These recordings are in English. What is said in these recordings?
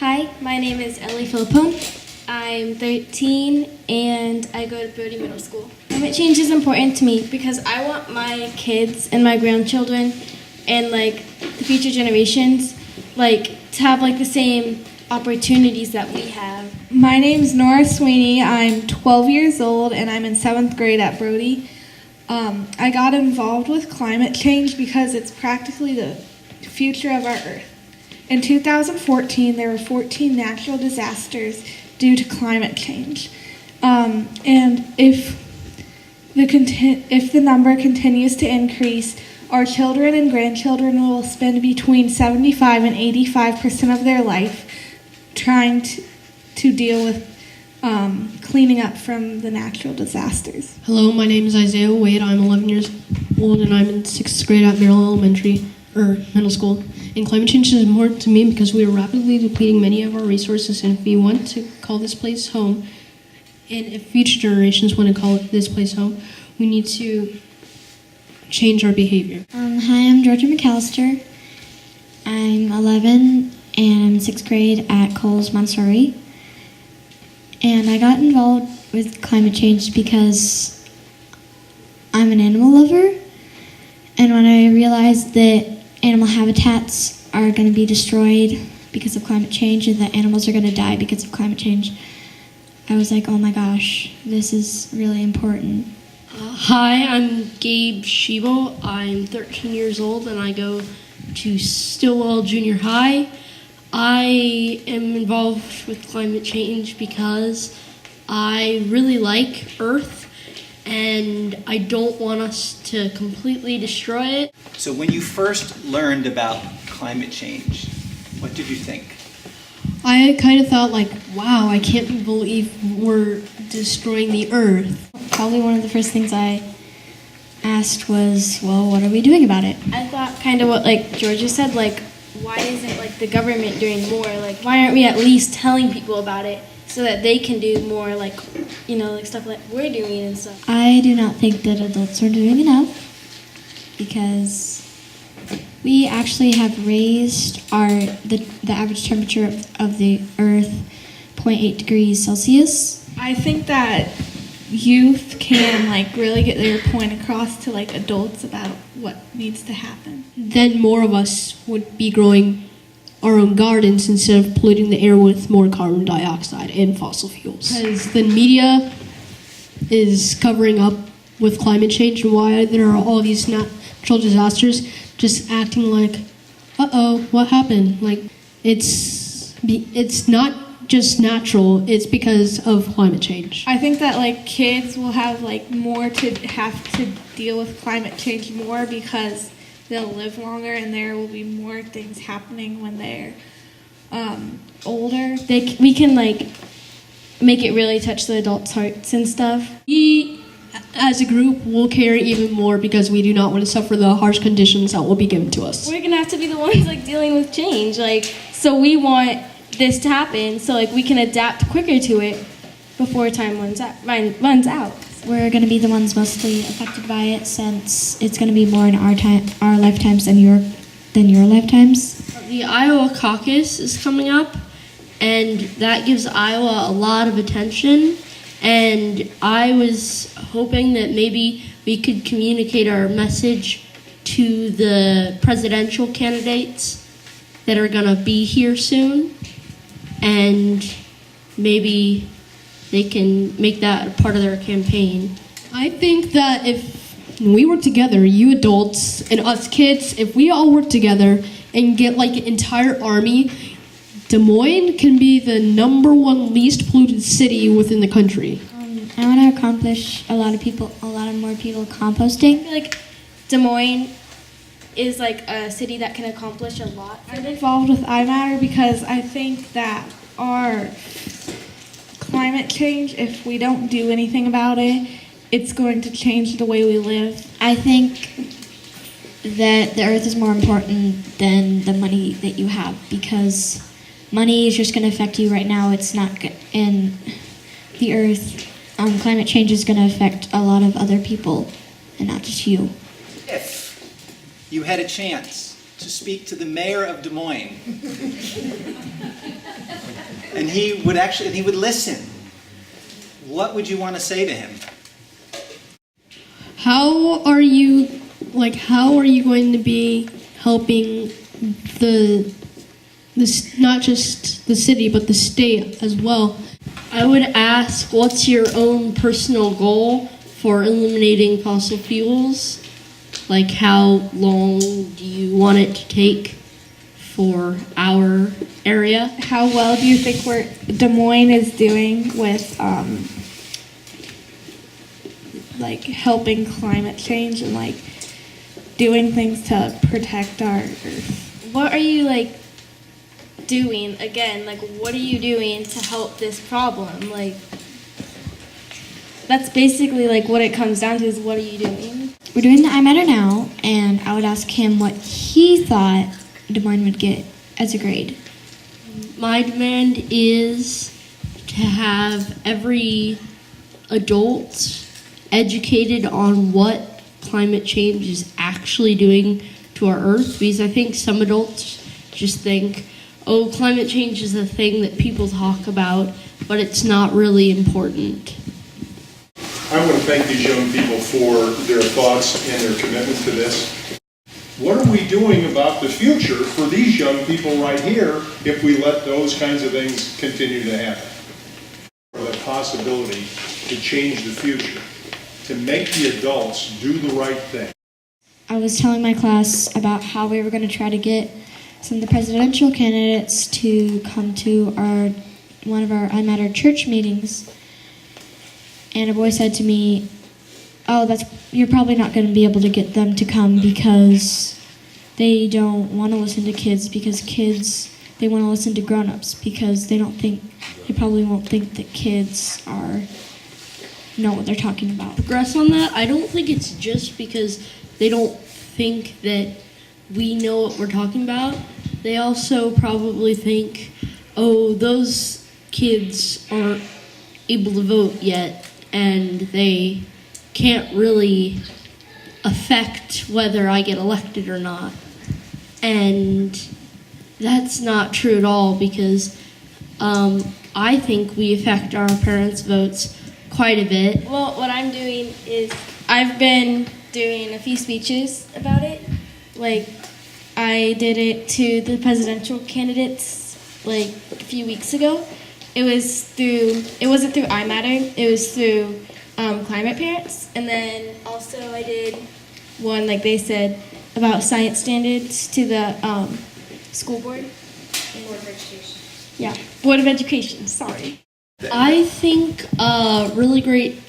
Hi, my name is Ellie Philippone. I'm 13 and I go to Brody Middle School. Climate change is important to me because I want my kids and my grandchildren and like the future generations to have the same opportunities that we have. My name's Nora Sweeney. I'm 12 years old and I'm in 7th grade at Brody. I got involved with climate change because it's practically the future of our Earth. In 2014, there were 14 natural disasters due to climate change. And if the number continues to increase, our children and grandchildren will spend between 75 and 85% of their life trying to deal with cleaning up from the natural disasters. Hello, my name is Isaiah Wade. I'm 11 years old and I'm in 6th grade at Merrill Middle School. And climate change is important to me because we are rapidly depleting many of our resources, and if we want to call this place home, and if future generations want to call this place home, we need to change our behavior. Hi, I'm Georgia McAllister. I'm 11 and I'm in 6th grade at Coles Montessori. And I got involved with climate change because I'm an animal lover. And when I realized that animal habitats are going to be destroyed because of climate change and that animals are going to die because of climate change, I was like, oh my gosh, this is really important. Hi, I'm Gabe Shebo. I'm 13 years old and I go to Stillwell Junior High. I am involved with climate change because I really like Earth and I don't want us to completely destroy it. So when you first learned about climate change, what did you think? I kind of thought wow, I can't believe we're destroying the Earth. Probably one of the first things I asked was, well, what are we doing about it? I thought kind of what Georgia said, why isn't the government doing more? Why aren't we at least telling people about it so that they can do more stuff like we're doing and stuff? I do not think that adults are doing enough because we actually have raised the average temperature of the Earth 0.8 degrees Celsius. I think that youth can really get their point across to adults about what needs to happen. Then more of us would be growing our own gardens instead of polluting the air with more carbon dioxide and fossil fuels. Because the media is covering up with climate change and why there are all these natural disasters, just acting uh-oh, what happened? It's not just natural, it's because of climate change. I think that kids will have more to have to deal with climate change more because they'll live longer and there will be more things happening when they're older. We can make it really touch the adults' hearts and stuff. We, as a group, will care even more because we do not want to suffer the harsh conditions that will be given to us. We're gonna have to be the ones dealing with change. So we want this to happen so we can adapt quicker to it before time runs out. We're going to be the ones mostly affected by it since it's going to be more in our lifetimes than your lifetimes. The Iowa caucus is coming up, and that gives Iowa a lot of attention, and I was hoping that maybe we could communicate our message to the presidential candidates that are going to be here soon, and maybe they can make that a part of their campaign. I think that if we work together, you adults and us kids, if we all work together and get an entire army, Des Moines can be the #1 least polluted city within the country. I want to accomplish a lot more people composting. I feel Des Moines is a city that can accomplish a lot. I'm involved with iMatter because I think that our climate change, if we don't do anything about it, it's going to change the way we live. I think that the Earth is more important than the money that you have because money is just going to affect you right now. It's not good. And the Earth, climate change is going to affect a lot of other people and not just you. If you had a chance to speak to the mayor of Des Moines. And he would listen. What would you want to say to him? How are you going to be helping not just the city, but the state as well? I would ask, what's your own personal goal for eliminating fossil fuels? Like, how long do you want it to take for our area? How well do you think Des Moines is doing with like helping climate change and like doing things to protect our earth? What are you like doing again? Like, what are you doing to help this problem? Like, that's basically like what it comes down to is what are you doing? We're doing the iMatterNow, and I would ask him what he thought Des Moines would get as a grade. My demand is to have every adult educated on what climate change is actually doing to our Earth, because I think some adults just think, oh, climate change is a thing that people talk about, but it's not really important. I want to thank these young people for their thoughts and their commitment to this. What are we doing about the future for these young people right here if we let those kinds of things continue to happen? For the possibility to change the future, to make the adults do the right thing. I was telling my class about how we were going to try to get some of the presidential candidates to come to one of our iMatter church meetings. And a boy said to me, oh, you're probably not going to be able to get them to come because they don't want to listen to kids, because they want to listen to grown-ups, because they probably won't think that kids know what they're talking about. Progress on that, I don't think it's just because they don't think that we know what we're talking about. They also probably think, oh, those kids aren't able to vote yet, and they can't really affect whether I get elected or not. And that's not true at all, because I think we affect our parents' votes quite a bit. Well, what I'm doing is I've been doing a few speeches about it. Like, I did it to the presidential candidates like a few weeks ago. It wasn't through iMatter, it was through Climate Parents. And then also I did one, like they said, about science standards to the school board. Board of Education. Yeah, Board of Education, sorry. I think a really great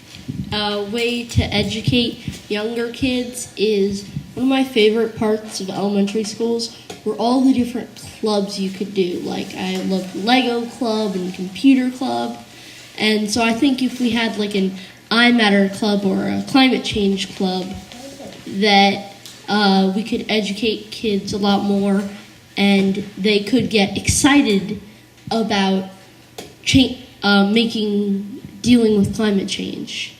way to educate younger kids is one of my favorite parts of elementary schools were all the different clubs you could do. Like, I loved Lego club and computer club. And so I think if we had like an iMatter club or a climate change club, that we could educate kids a lot more, and they could get excited about dealing with climate change.